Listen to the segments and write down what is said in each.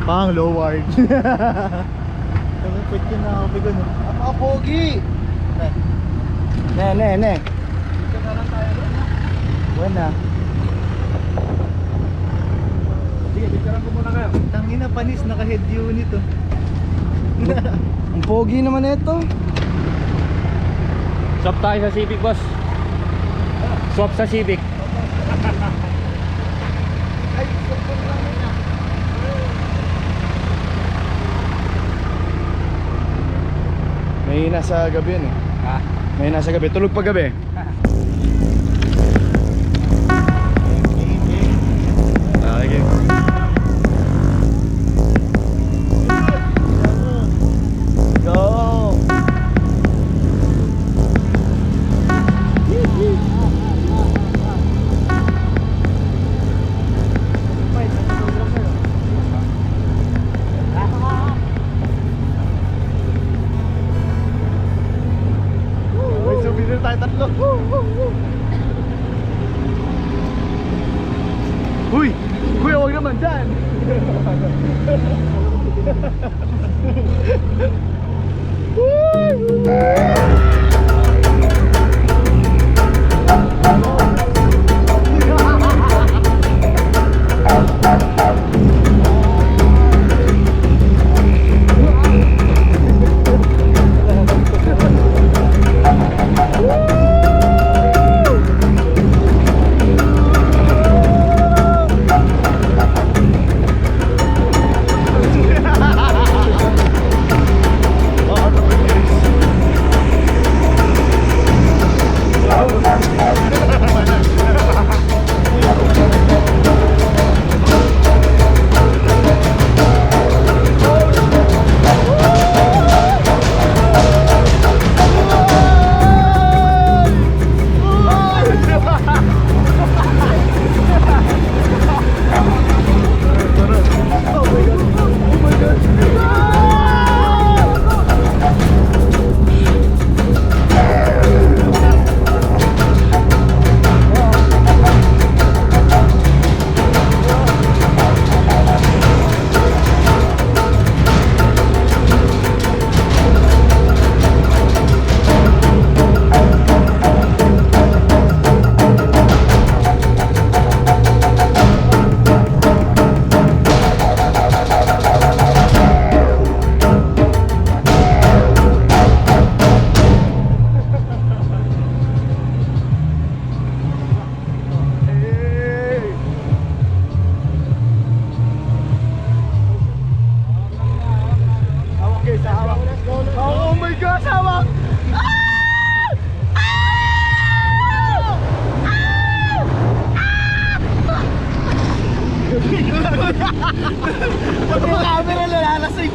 Pang low-ward. Pwede ka na ako bigyan. Napaka-pogi! Ne. Dito na lang tayo doon. Buwan. Sige, picturean ko muna kayo. Tangina, panis, naka-head unit oh. Ang pogi naman ito. Swap tayo sa Civic, boss. Swap sa Civic. Ay, support lang na. May nasa gabi yun eh. Ha? May nasa gabi. Tulog pa gabi. Okay. Go! May souvenir tayo tatlo. Uy! Kuya, huwag naman dyan! Oh my gosh, hawak! Pati yung camera nalalasing.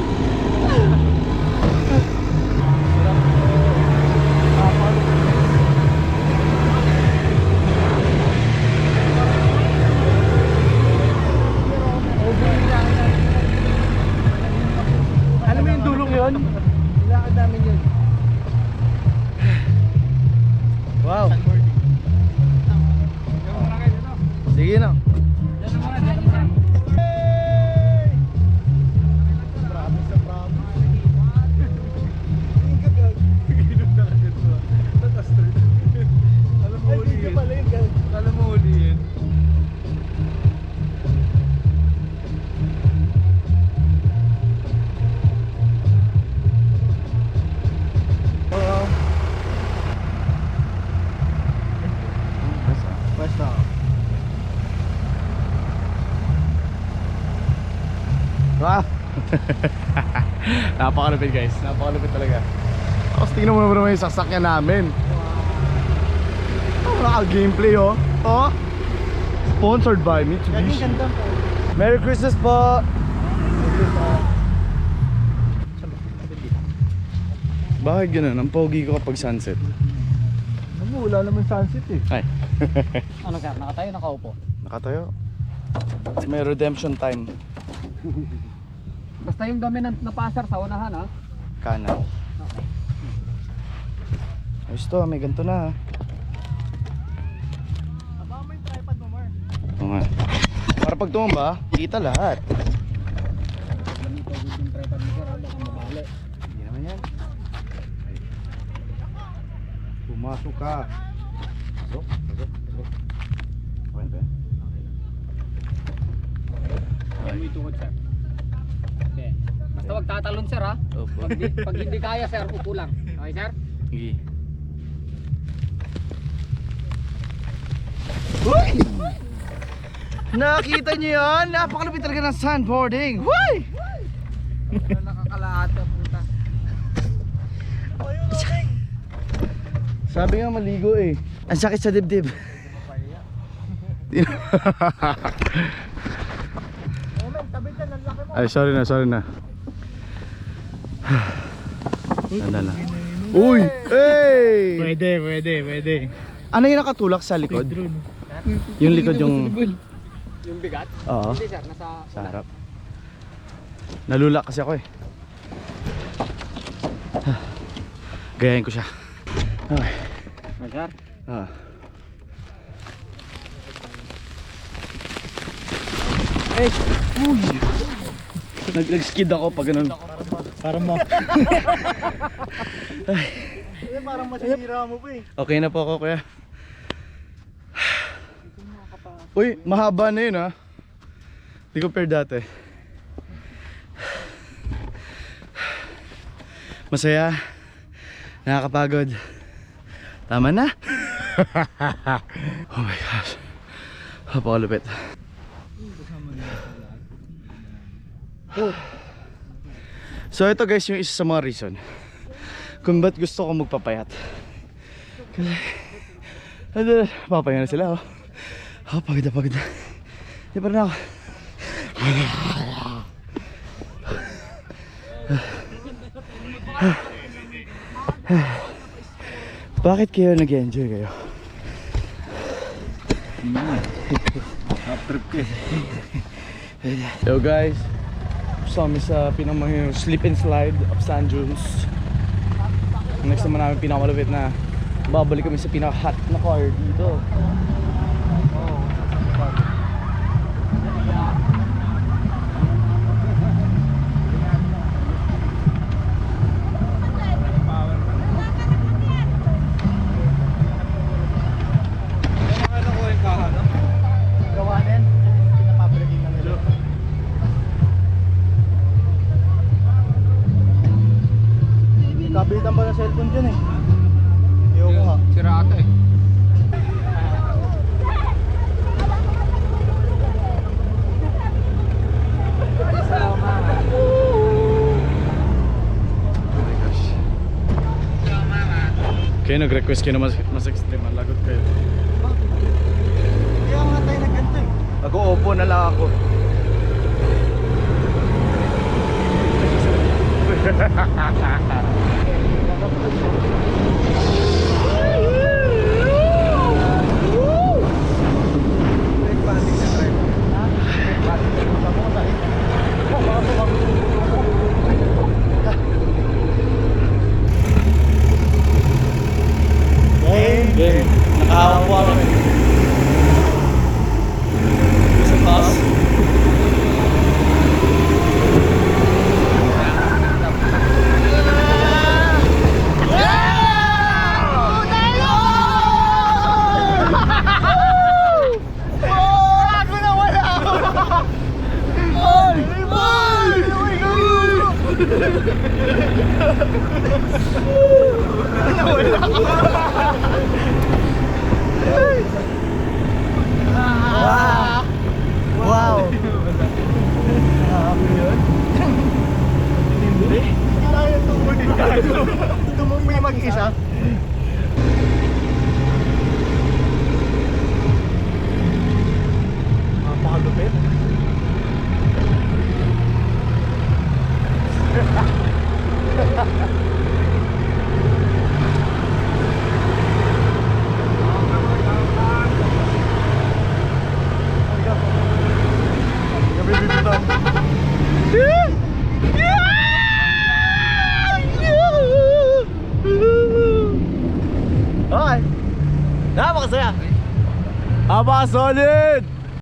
Alam mo yung dulong yun? Ilakad namin yun. Wow. Sige na. Alam mo ulihin. Basta. Wow! Napakalupit guys, napakalupit talaga. Tapos tingnan mo naman yung sasakyan namin. Naka-gameplay oh. Oh! Sponsored by Mitsubishi. Ganda po. Merry Christmas po! Bakit ganun? Ang pogi ko kapag sunset. Wala naman sunset eh. Ay. Ano ka? Nakatayo, nakaupo? Nakatayo. May redemption time. Basta yung dominant na passer sa unahan, ha? Kanan. Ayos to, may ganito na ha. Aba mo yung tripod mo, Mar. Oo nga. Para pag tumamba, kita lahat. Pumasok ka. Pasok. Okay ba? Ay, may tuhod, sir. Okay. Basta wag tatalon, sir, ha? Opo. Pag hindi kaya, sir, upo lang. Okay, sir? Sige. Uy! Nakita niyo yan? Napakalapit talaga ng sandboarding. Uy! Nakakalaat ka, puta. Sabi nga maligo eh. Ang sakit sa dibdib. Ay, sorry na. Sandala. Uy! Hey! Pwede. Ano yung nakatulak sa likod? Yung likod yung... Yung bigat? Oo. Hindi, sir. Nasa... Sa harap. Nalula kasi ako eh. Gayahin ko siya. Okay. Okay, sir? Ah. Eh! Uy! Nag-skid ako pag ganun. Parang parang masisira mo pa eh. Okay na po ako, kuya. Uy, mahaba na yun ha. Di compare dati. Masaya. Nakakapagod. Tama na. Oh my gosh. Napakalupit. So ito guys yung isa sa mga reason kung ba't gusto ko magpapayat. Kasi papahinga na sila oh. Pagod na. Di pa rin ako. Bakit kayo nag-enjoy kayo? Trip ka. Yo guys, kasama sa pinamahirap slip and slide of Sand Dunes. Next naman namin pinakamalupit na babalik kami sa pinaka-hot na car dito. Kabitan pa ng cellphone dyan eh. Ayoko nga. Sira ata eh. Kayo nag-request kayo na mas extreme. Lagot kayo. Kaya nga tayo nagganto eh. Mag-uupo na lang ako. Game. Nakahawa kami. Sa taas. Wow! Tumumpi mag-isa. Napakalupit. Okay. Napakasaya. Solid!